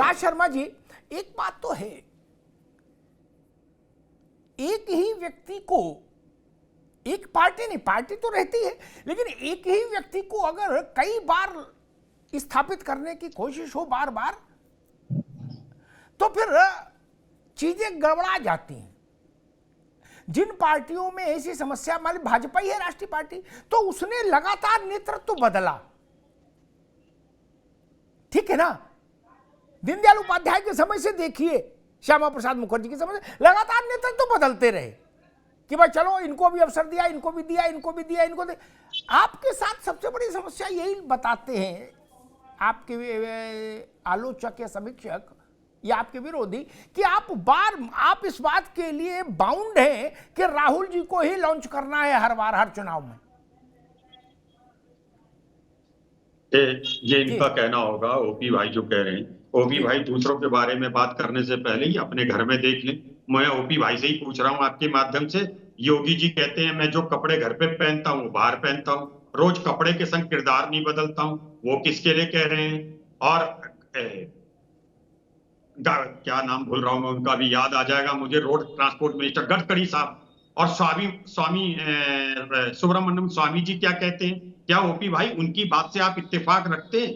राज शर्मा जी, एक बात तो है, एक ही व्यक्ति को, एक पार्टी नहीं, पार्टी तो रहती है, लेकिन एक ही व्यक्ति को अगर कई बार स्थापित करने की कोशिश हो बार बार, तो फिर चीजें गड़बड़ा जाती हैं। जिन पार्टियों में ऐसी समस्या, मान ली भाजपा ही है राष्ट्रीय पार्टी, तो उसने लगातार नेतृत्व बदला, ठीक है ना। दीनदयाल उपाध्याय के समय से देखिए, श्यामा प्रसाद मुखर्जी के समय से लगातार नेतृत्व बदलते रहे कि भाई चलो इनको भी अवसर दिया, इनको भी दिया, इनको भी दिया, इनको दिया। आपके साथ सबसे बड़ी समस्या यही बताते हैं आपके आलोचक या समीक्षक या आपके विरोधी कि आप इस बात के लिए बाउंड हैं कि राहुल जी को ही लॉन्च करना है हर बार, हर चुनाव में। ये इनका कहना होगा, ओपी भाई जो कह रहे हैं। ओपी भाई दूसरों के बारे में बात करने से पहले ही अपने घर में देख लें। मैं ओपी भाई से ही पूछ रहा हूं आपके माध्यम से। योगी जी कहते हैं मैं जो कपड़े घर पे पहनता हूं बाहर पहनता हूं, रोज कपड़े के संग किरदार नहीं बदलता हूं। वो किसके लिए कह रहे हैं? और क्या नाम भूल रहा हूं मैं, उनका भी याद आ जाएगा मुझे, रोड ट्रांसपोर्ट मिनिस्टर गडकरी साहब और स्वामी सुब्रमण्यम स्वामी जी क्या कहते हैं? क्या ओपी भाई उनकी बात से आप इत्तेफाक रखते हैं?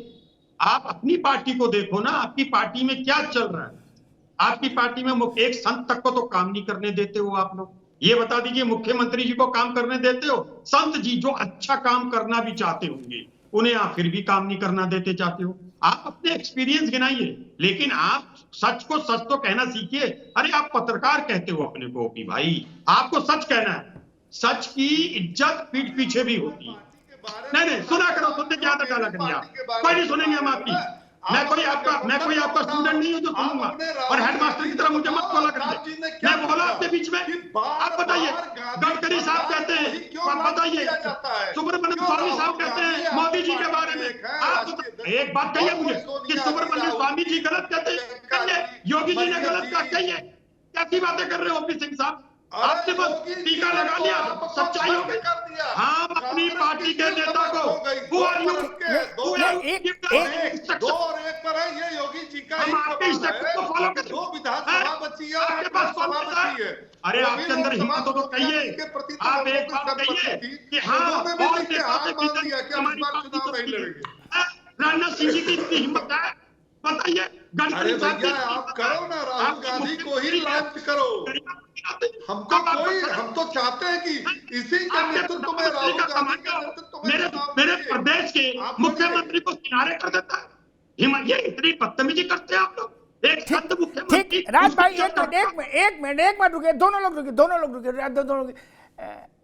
आप अपनी पार्टी को देखो ना, आपकी पार्टी में क्या चल रहा है? आपकी पार्टी में एक संत तक को तो काम नहीं करने देते हो आप लोग। ये बता दीजिए, मुख्यमंत्री जी को काम करने देते हो? संत जी जो अच्छा काम करना भी चाहते होंगे उन्हें आप फिर भी काम नहीं करना देते चाहते हो। आप अपने एक्सपीरियंस गिनाइए, लेकिन आप सच को सच तो कहना सीखिए। अरे आप पत्रकार कहते हो अपने को ओपी भाई, आपको सच कहना है। सच की इज्जत पीठ पीछे भी होती है। नहीं सुना करो, सुनने की आदत डाला करिए आप। कोई नहीं सुनेंगे हम आपकी। मैं कोई आपका स्टूडेंट नहीं हूं जो सुनूंगा, और हेडमास्टर की तरह मुझे मत बोला करिए। मैं बोला आपके बीच में, आप बताइए। गडकरी साहब कहते हैं, बताइए। सुब्रमण्यम स्वामी साहब कहते हैं मोदी जी के बारे में, आप एक बात कहिए मुझे कि सुब्रमण्यम स्वामी जी गलत कहते हैं, योगी जी ने गलत कहा, कहिए कैसी बातें कर रहे हो ओपी सिंह साहब? आपने बस टीका लगा लिया, सच्चाई हो गई। हम अपनी पार्टी के नेता को ये योगी जी का फॉलो करते जो विधानसभा बची है, आपके पास बची है। अरे आपके अंदर हिम्मत हो तो कहिए, आप एक बात कहिए कि हाँ राजनाथ सिंह जी की इतनी हिम्मत है, बताइए। अरे भैया आप करो ना, राहुल गांधी को ही लॉन्च करो। हम तो चाहते हैं कि इसी के नेतृत्व में राहुल गांधी के नेतृत्व में मेरे प्रदेश के मुख्यमंत्री को किनारे कर देता है। ये इतनी बदतमीजी करते हैं आप लोग। एक संत मुख्यमंत्री। राज भाई एक मिनट रुके, दोनों लोग रुके।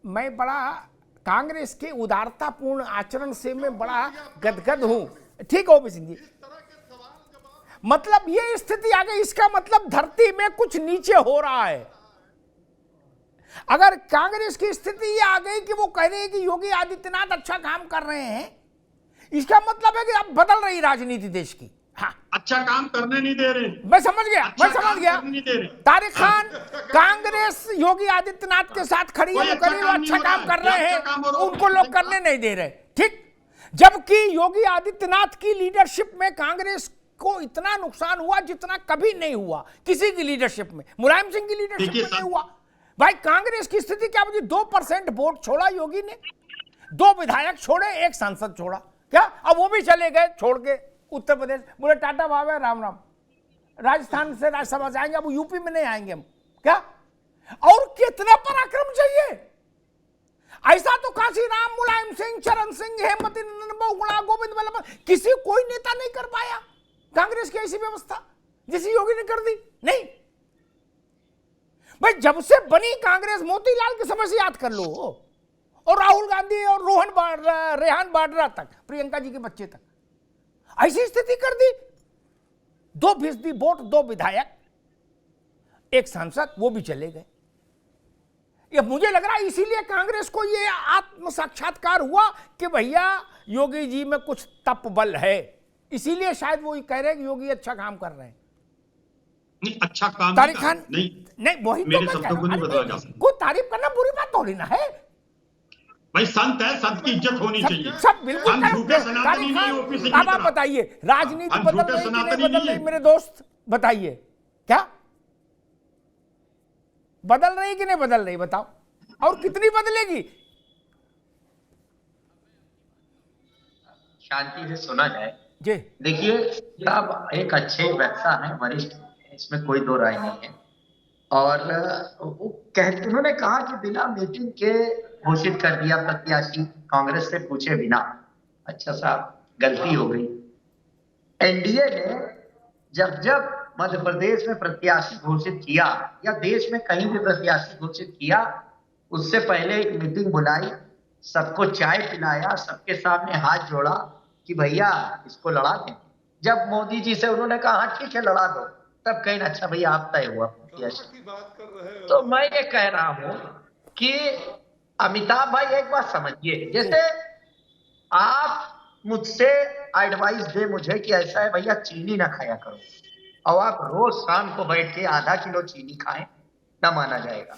मैं बड़ा कांग्रेस के उदारतापूर्ण आचरण से मैं बड़ा गदगद हूं, ठीक है ओपी सिंह जी। मतलब ये स्थिति आ गई, इसका मतलब धरती में कुछ नीचे हो रहा है। अगर कांग्रेस की स्थिति ये आ गई कि वो कह रहे हैं कि योगी आदित्यनाथ अच्छा काम कर रहे हैं, इसका मतलब है कि अब बदल रही राजनीति देश की। हाँ, अच्छा काम करने नहीं दे रहे। मैं समझ गया। तारिक खान, कांग्रेस योगी आदित्यनाथ के साथ खड़ी है, वो अच्छा काम कर रहे हैं, उनको लोग करने नहीं दे रहे, ठीक। जबकि योगी आदित्यनाथ की लीडरशिप में कांग्रेस को इतना नुकसान हुआ जितना कभी नहीं हुआ किसी की लीडरशिप में, मुलायम सिंह की लीडरशिप में नहीं हुआ। भाई कांग्रेस की स्थिति क्या मुझे 2% वोट छोड़ा योगी ने, 2 विधायक छोड़े, 1 सांसद छोड़ा, क्या अब वो भी चले गए छोड़ के उत्तर प्रदेश। बोले टाटा बाबा राम राम, राजस्थान से राज्यसभा जाएंगे, अब यूपी में नहीं आएंगे हम, क्या? और कितना पराक्रम चाहिए? ऐसा तो काशीराम, मुलायम सिंह, चरण सिंह, हेमवती नंदन बहुगुणा, गोविंद वल्लभ, किसी कोई नेता नहीं कर पाया कांग्रेस की ऐसी व्यवस्था जिसे योगी ने कर दी। नहीं भाई, जब से बनी कांग्रेस, मोतीलाल के समय से याद कर लो, और राहुल गांधी और रेहान बाड्रा तक, प्रियंका जी के बच्चे तक, ऐसी स्थिति कर दी। 2% वोट, 2 विधायक, 1 सांसद, वो भी चले गए। ये मुझे लग रहा है इसीलिए कांग्रेस को ये आत्म साक्षात्कार हुआ कि भैया योगी जी में कुछ तप बल है, इसीलिए शायद वो कह रहे हैं कि योगी अच्छा काम कर रहे हैं। नहीं, अच्छा काम तारिक खान नहीं वही मेरे शब्दों को नहीं बदला जा सकता। कोई तारीफ करना बुरी बात थोड़ी ना है। भाई संत है, संत की इज्जत होनी चाहिए। सब बिल्कुल हम करेक्ट झूठे है। सनातनी नहीं है ओबीसी की अब आप तरह। बताइए राजनीति हम बदल झूठे रही कि नहीं सनातनी बदल नहीं रही है। मेरे दोस्त, बताइए क्या बदल रही कि नहीं बदल रही, बताओ, और कितनी बदलेगी? शांति से सुना जाए। जी देखिए आप एक अच्छे वक्ता हैं, वरिष्ठ हैं, इसमें कोई दो राय नहीं है। और वो कहते, उन्होंने कहा कि बिना मीटिंग के घोषित कर दिया प्रत्याशी, कांग्रेस से पूछे बिना। अच्छा साहब, गलती हो गई। एनडीए ने जब जब मध्य प्रदेश में प्रत्याशी घोषित किया या देश में कहीं भी प्रत्याशी घोषित किया, उससे पहले एक मीटिंग बुलाई, सबको चाय पिलाया, सबके सामने हाथ जोड़ा कि भैया इसको लड़ा दें। जब मोदी जी से उन्होंने कहा हाँ ठीक है लड़ा दो, तब कहीं अच्छा भैया आप तय हुआ प्रत्याशी। की बात कर रहे हो। तो मैं ये कह रहा हूं कि अमिताभ भाई एक बात समझिए, जैसे आप मुझसे एडवाइस दे मुझे कि ऐसा है भैया चीनी ना खाया करो, और आप रोज शाम को बैठ के आधा किलो चीनी खाएं, ना माना जाएगा,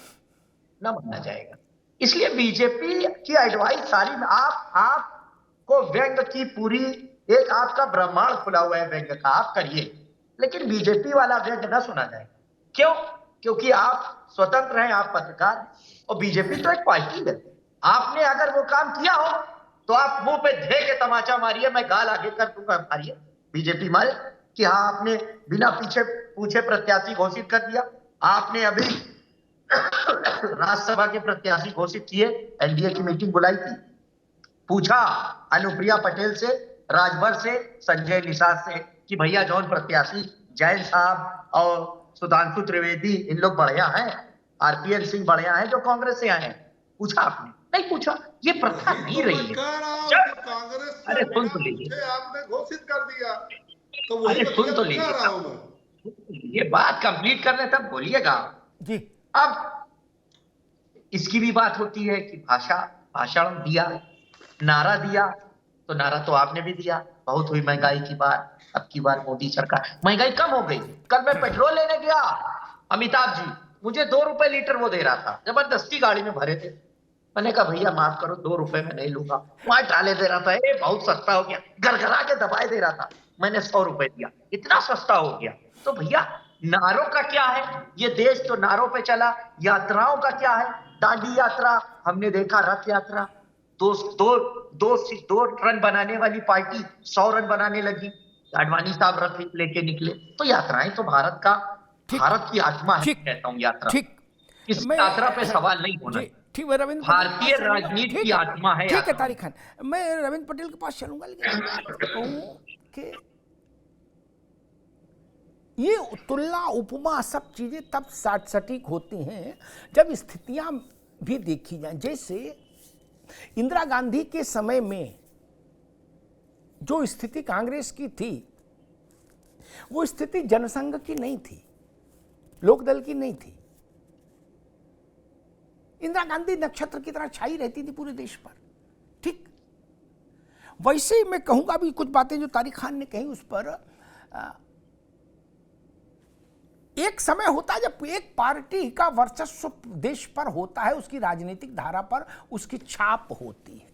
ना माना जाएगा। इसलिए बीजेपी की एडवाइस सारी में आपको व्यंग की पूरी एक आपका ब्रह्मांड खुला हुआ है व्यंग का, आप करिए, लेकिन बीजेपी वाला व्यंग ना सुना जाए। क्यों? क्योंकि आप स्वतंत्र हैं, आप पत्रकार हैं, और बीजेपी तो एक पार्टी है। आपने अगर वो काम किया हो तो आप मुंह पे धे के तमाचा मारिए, मैं गाल आगे कर दूंगा, मारिए बीजेपी मारे कि हाँ आपने बिना पीछे पूछे प्रत्याशी घोषित कर दिया। आपने अभी राज्यसभा के प्रत्याशी घोषित किए, एनडीए की मीटिंग बुलाई थी, पूछा अनुप्रिया पटेल से, राजभर से, संजय निषाद से कि भैया जौन प्रत्याशी जैन साहब और सुधांशु त्रिवेदी इन लोग बढ़िया हैं, आरपीएन सिंह बढ़िया हैं जो कांग्रेस से आए हैं, पूछा आपने? नहीं पूछा। ये प्रथा नहीं रही है। कांग्रेस अरे सुन तो लीजिए, आपने घोषित कर दिया तो वही अरे सुन तो लीजिए, रहा हूं मैं। ये बात कंप्लीट करने तब बोलिएगा जी। अब इसकी भी बात होती है कि भाषण दिया, नारा दिया, तो नारा तो आपने भी दिया, बहुत हुई महंगाई की बात, अब की बार मोदी सरकार, महंगाई कम हो गई। कल मैं पेट्रोल लेने गया, अमिताभ जी मुझे 2 रुपए लीटर वो दे रहा था, जबरदस्ती गाड़ी में भरे थे, मैंने कहा भैया माफ करो 2 रुपए में नहीं लूंगा, वहां डाले दे रहा था, बहुत सस्ता हो गया, गरगरा के दबाए दे रहा था, मैंने 100 रुपए दिया, इतना सस्ता हो गया। तो भैया नारों का क्या है, ये देश तो नारों पे चला। यात्राओं का क्या है, दांडी यात्रा हमने देखा, रथ यात्रा, दो रन बनाने वाली पार्टी 100 रन बनाने लगी, आडवाणी साहब रथ लेके निकले। तो यात्राएं तो भारत का, भारत की आत्मा है, कहता हूं यात्रा। ठीक, इस यात्रा पे सवाल नहीं होना। ठीक है रविंद्र, भारतीय राजनीति की आत्मा है। ठीक है तारिक खान, मैं रविंद्र पटेल के पास चलूंगा, लेकिन कहूं कि ये तुलना उपमा सब चीजें तब सटीक होती हैं जब स्थितियां भी देखी जाएं। जैसे इंदिरा गांधी के समय में जो स्थिति कांग्रेस की थी, वो स्थिति जनसंघ की नहीं थी, लोकदल की नहीं थी। इंदिरा गांधी नक्षत्र की तरह छाई रहती थी पूरे देश पर। ठीक वैसे ही मैं कहूंगा भी कुछ बातें जो तारिक खान ने कही उस पर, एक समय होता है जब एक पार्टी का वर्चस्व देश पर होता है, उसकी राजनीतिक धारा पर उसकी छाप होती है,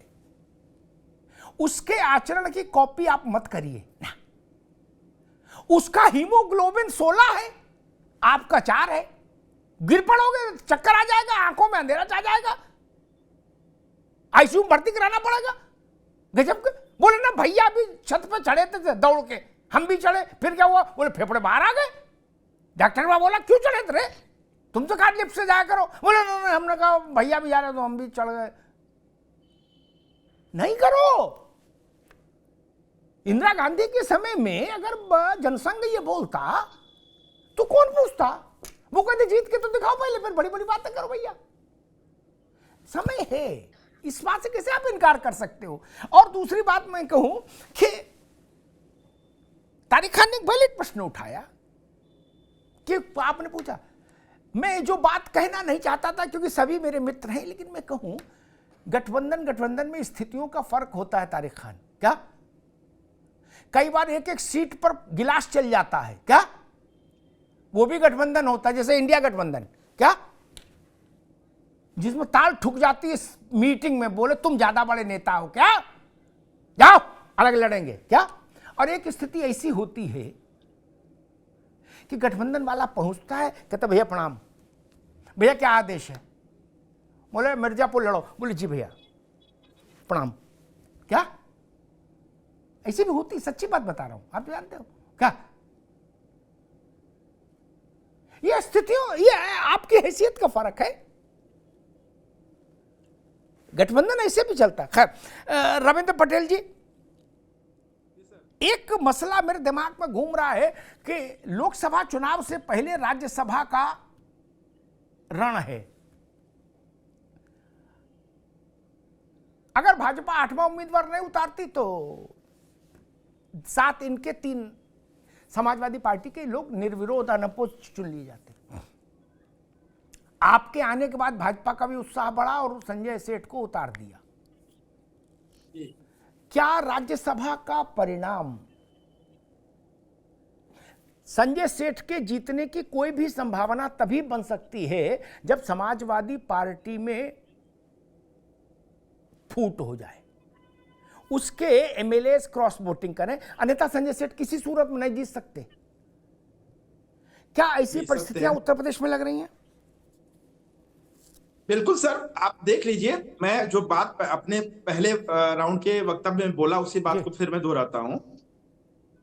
उसके आचरण की कॉपी आप मत करिए ना। उसका हीमोग्लोबिन 16 है, आपका 4 है, गिर पड़ोगे, चक्कर आ जाएगा, आंखों में अंधेरा छा जाएगा, आईसीयू में भर्ती कराना पड़ेगा। गजब के बोले ना भैया अभी छत पे चढ़े थे दौड़ के, हम भी चढ़े, फिर क्या हुआ, बोले फेफड़े बाहर आ गए। डॉक्टर ने बोला क्यों चढ़े थे, तुम तो कहा लिफ्ट से जाया करो, बोले नहीं, हमने कहा भैया भी जा रहे तो हम भी चढ़ गए। नहीं करो। इंदिरा गांधी के समय में अगर जनसंघ ये बोलता तो कौन पूछता, वो कहते जीत के तो दिखाओ पहले, फिर बड़ी बड़ी बातें करो भैया। समय है, इस बात से कैसे आप इनकार कर सकते हो। और दूसरी बात मैं कहूं कि तारिक खान ने एक वैलिड प्रश्न उठाया कि आपने पूछा, मैं जो बात कहना नहीं चाहता था क्योंकि सभी मेरे मित्र हैं, लेकिन मैं कहूं गठबंधन में स्थितियों का फर्क होता है तारिक खान। क्या कई बार एक एक सीट पर गिलास चल जाता है, क्या वो भी गठबंधन होता है, जैसे इंडिया गठबंधन। क्या जिसमें ताल ठुक जाती है इस मीटिंग में, बोले तुम ज्यादा बड़े नेता हो क्या, जाओ अलग लड़ेंगे क्या। और एक स्थिति ऐसी होती है कि गठबंधन वाला पहुंचता है, कहता भैया प्रणाम, भैया क्या आदेश है, बोले मिर्जापुर लड़ो, बोले जी भैया प्रणाम, क्या ऐसी भी होती, सच्ची बात बता रहा हूं, आप तो जानते हो क्या। ये स्थितियों, ये आपकी हैसियत का फर्क है, गठबंधन ऐसे भी चलता है। खैर रविंद्र पटेल जी, एक मसला मेरे दिमाग में घूम रहा है कि लोकसभा चुनाव से पहले राज्यसभा का रण है। अगर भाजपा 8वां उम्मीदवार नहीं उतारती तो 7 इनके 3 समाजवादी पार्टी के लोग निर्विरोध अनपोज चुन लिए जाते। आपके आने के बाद भाजपा का भी उत्साह बढ़ा और संजय सेठ को उतार दिया। क्या राज्यसभा का परिणाम संजय सेठ के जीतने की कोई भी संभावना तभी बन सकती है जब समाजवादी पार्टी में फूट हो जाए, उसके एमएलए क्रॉस वोटिंग करें, अन्यथा संजय सेठ किसी सूरत में नहीं जीत सकते। क्या ऐसी परिस्थितियां उत्तर प्रदेश में लग रही हैं? बिल्कुल सर, आप देख लीजिए, मैं जो बात अपने पहले राउंड के वक्तव्य में बोला उसी बात को फिर मैं दोहराता हूं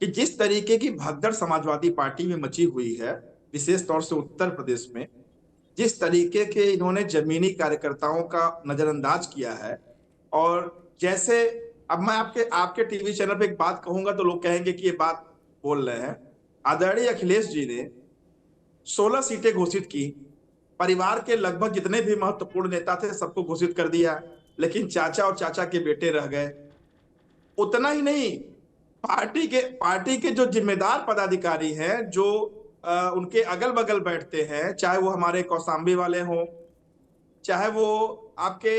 कि जिस तरीके की भगदड़ समाजवादी पार्टी में मची हुई है, विशेष तौर से उत्तर प्रदेश में, जिस तरीके के इन्होंने जमीनी कार्यकर्ताओं का नजरअंदाज किया है, और जैसे अब मैं आपके टीवी चैनल पे एक बात कहूंगा तो लोग कहेंगे कि ये बात बोल रहे हैं। आदरणीय अखिलेश जी ने 16 सीटें घोषित की, परिवार के लगभग जितने भी महत्वपूर्ण नेता थे सबको घोषित कर दिया, लेकिन चाचा और चाचा के बेटे रह गए। उतना ही नहीं, पार्टी के जो जिम्मेदार पदाधिकारी हैं, जो उनके अगल बगल बैठते हैं, चाहे वो हमारे कौशाम्बी वाले हों, चाहे वो आपके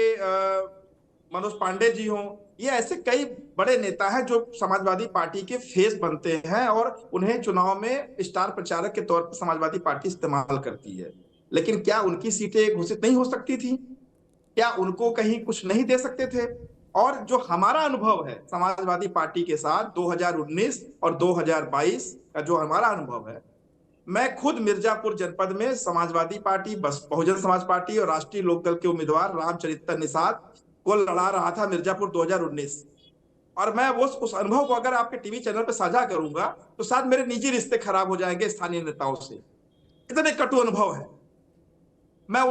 मनोज पांडे जी हों, ये ऐसे कई बड़े नेता हैं जो समाजवादी पार्टी के फेस बनते हैं और उन्हें चुनाव में स्टार प्रचारक के तौर पर समाजवादी पार्टी इस्तेमाल करती है। लेकिन क्या उनकी सीटें घोषित नहीं हो सकती थी? क्या उनको कहीं कुछ नहीं दे सकते थे? और जो हमारा अनुभव है समाजवादी पार्टी के साथ 2019 और 2022 का जो हमारा अनुभव है, मैं खुद मिर्जापुर जनपद में समाजवादी पार्टी, बहुजन समाज पार्टी और राष्ट्रीय लोकदल के उम्मीदवार रामचरित्र निषाद को लड़ा रहा था मिर्जापुर 2019, और मैं उस अनुभव को अगर आपके टीवी चैनल पर साझा करूंगा तो शायद मेरे निजी रिश्ते खराब हो जाएंगे स्थानीय नेताओं से, इतने कटु अनुभव है। मैं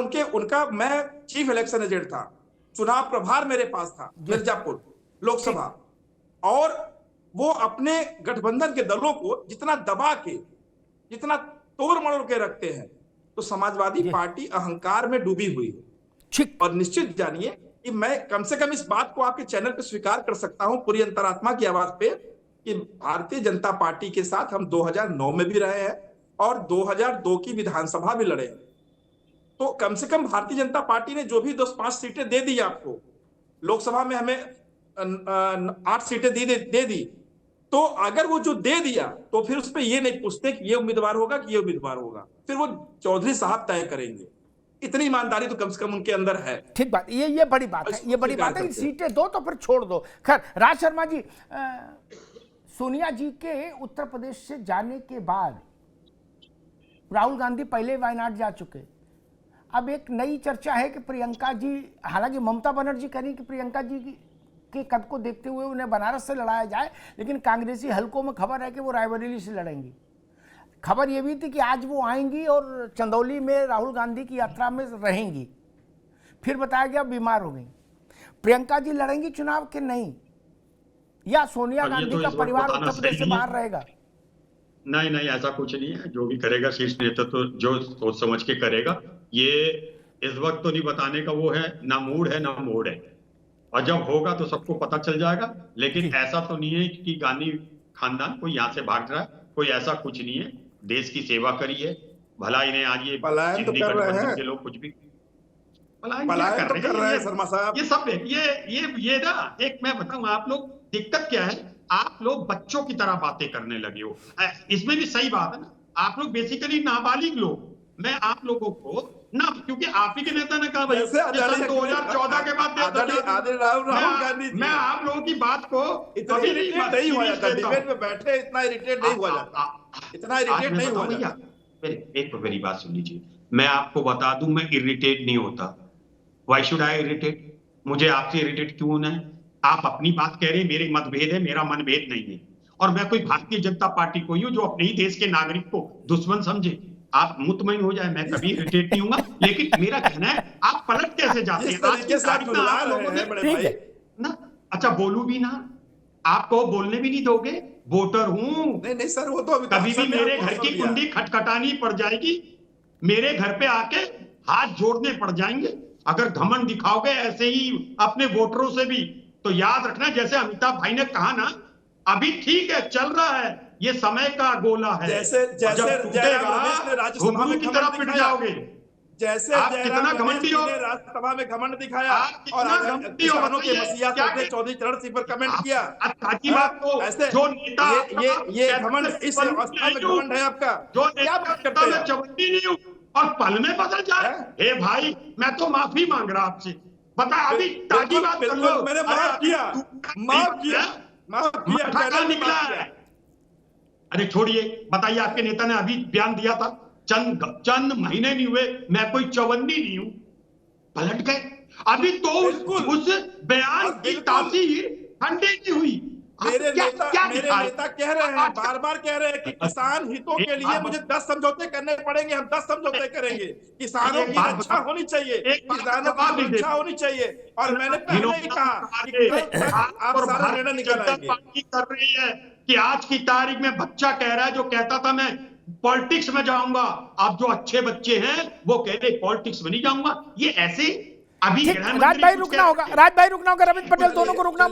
चीफ इलेक्शन एजेंट था, चुनाव प्रभार मेरे पास था मिर्जापुर लोकसभा, और वो अपने गठबंधन के दलों को जितना दबा के, जितना तोड़ मरोड़ के रखते हैं, तो समाजवादी पार्टी अहंकार में डूबी हुई है। और निश्चित जानिए कि मैं कम से कम इस बात को आपके चैनल पे स्वीकार कर सकता हूं पूरी अंतरात्मा की आवाज पे कि भारतीय जनता पार्टी के साथ हम 2009 में भी रहे हैं और 2002 की विधानसभा भी लड़े हैं। तो कम से कम भारतीय जनता पार्टी ने जो भी 10-5 सीटें दे दी आपको, लोकसभा में हमें 8 सीटें दे दी, तो अगर वो जो दे दिया तो फिर उस पर ये नहीं पूछते कि ये उम्मीदवार होगा कि ये उम्मीदवार होगा, फिर वो चौधरी साहब तय करेंगे। इतनी ईमानदारी तो कम से कम उनके अंदर है। ठीक बात, ये बड़ी बात है, ये बड़ी बात है। सीटें दो तो फिर छोड़ दो। खैर राज शर्मा जी, सोनिया जी के उत्तर प्रदेश से जाने के बाद राहुल गांधी पहले वायनाड जा चुके, अब एक नई चर्चा है कि प्रियंका जी, हालांकि ममता बनर्जी कह रही कि प्रियंका जी के कद को देखते हुए उन्हें बनारस से लड़ाया जाए, लेकिन कांग्रेसी हलकों में खबर है कि वो रायबरेली से लड़ेंगी। खबर यह भी थी कि आज वो आएंगी और चंदौली में राहुल गांधी की यात्रा में रहेंगी, फिर बताया गया बीमार हो गई। प्रियंका जी लड़ेंगी चुनाव के नहीं, या सोनिया गांधी का परिवार उत्तर प्रदेश से बाहर रहेगा? नहीं, ऐसा कुछ नहीं है। जो भी करेगा शीर्ष नेतृत्व तो जो सोच समझ के करेगा। ये इस वक्त तो नहीं बताने का वो है, ना मूड है ना मोड है, और जब होगा तो सबको पता चल जाएगा। लेकिन ऐसा तो नहीं है कि गांधी खानदान कोई यहाँ से भाग रहा है, कोई ऐसा कुछ नहीं है। देश की सेवा करी है, भला इन्हें आज ये पलायन तो कर रहे हैं, लोग कुछ भी पलायन तो कर रहे हैं शर्मा साहब। ये सब ये ना, एक मैं बताऊं, आप लोग दिक्कत क्या है, आप लोग बच्चों की तरह बातें करने लगे हो। इसमें भी सही बात है ना, आप लोग बेसिकली नाबालिग लोग, मैं आप लोगों को ना, क्योंकि आप ही के नेता ने कहा भाई जैसे कि सन 2014 के बाद आदरणीय राहुल गांधी जी, मैं आप लोगों की बात को इतना कभी इरिटेट नहीं हुआ जाता, लेता हूं। डिबेट में बैठे इतना इरिटेट नहीं हुआ जाता, इतना इरिटेट नहीं हुआ जाता। एक तो मेरी बात सुन लीजिए, मैं आपको बता दूं, मैं इरिटेट नहीं होता। Why should I irritate? मुझे आपसे इरिटेट क्यों होना है? आप अपनी बात कह रहे हैं, मेरे मतभेद है, मेरा मनभेद नहीं है। और मैं कोई भारतीय जनता पार्टी को ही हूं जो अपने ही देश के नागरिक को दुश्मन समझे। आप मुतमईन हो जाए, मैं कभी इरिटेट नहीं हूंगा। लेकिन मेरा कहना है, आप पलट कैसे जाते हैं? आज की तारीख में आप लोगों ने ठीक है ना, अच्छा बोलू भी ना, आपको बोलने भी नहीं दोगे? वोटर हूं, नहीं सर, वो तो कभी भी मेरे घर की कुंडी खटखटानी पड़ जाएगी, मेरे घर पे आके हाथ जोड़ने पड़ जाएंगे अगर घमंड दिखाओगे ऐसे ही अपने वोटरों से भी। तो याद रखना, जैसे अमिताभ भाई ने कहा ना, अभी ठीक है, चल रहा है, ये समय का गोला है। जैसे और जब टूटेगा, घुंघरू की तरफ पिट जाओगे। जैसे आप कितना घमंडी हो, राज्यसभा में घमंड दिखाया आप और कितना घमंडी हो, किसानों के बताइए, मसीहा क्या से चौधरी चरण सिंह पर कमेंट किया। ताकि बात को ऐसे जो नेता ये घमंड, इस अवस्था में घमंड है आपका, जो क्या बात करते मैं हैं? चवन्नी नहीं हूं और पल में बदल जाए। हे भाई, मैं तो माफी मांग रहा आपसे, बता अभी ताकि बात कर लो। मैंने माफ किया, माफ किया, माफ किया, कहाँ निकला है? अरे छोड़िए, बताइए, आपके नेता ने अभी बयान दिया था, चंद महीने नहीं हुए, मैं कोई चवन्नी नहीं हूं, पलट गए। अभी तो उस बयान की तासीर ठंडी नहीं हुई। मेरे नेता कह रहे हैं, बार बार कह रहे हैं कि किसान हितों के लिए मुझे 10 समझौते करने पड़ेंगे, हम 10 समझौते करेंगे, किसानों की रक्षा होनी चाहिए, किसानों की सुरक्षा होनी चाहिए। और मैंने पहले ही कहा कि आप सारा निर्णय निकल आएंगे। पार्टी कर रही है कि आज की तारीख में बच्चा कह रहा है, जो कहता था मैं पॉलिटिक्स में जाऊंगा, अब जो अच्छे बच्चे हैं वो कह रहे पॉलिटिक्स में नहीं जाऊंगा। ये ऐसे अभी राज भाई रुकना होगा, रविंद्र पटेल दोनों को रुकना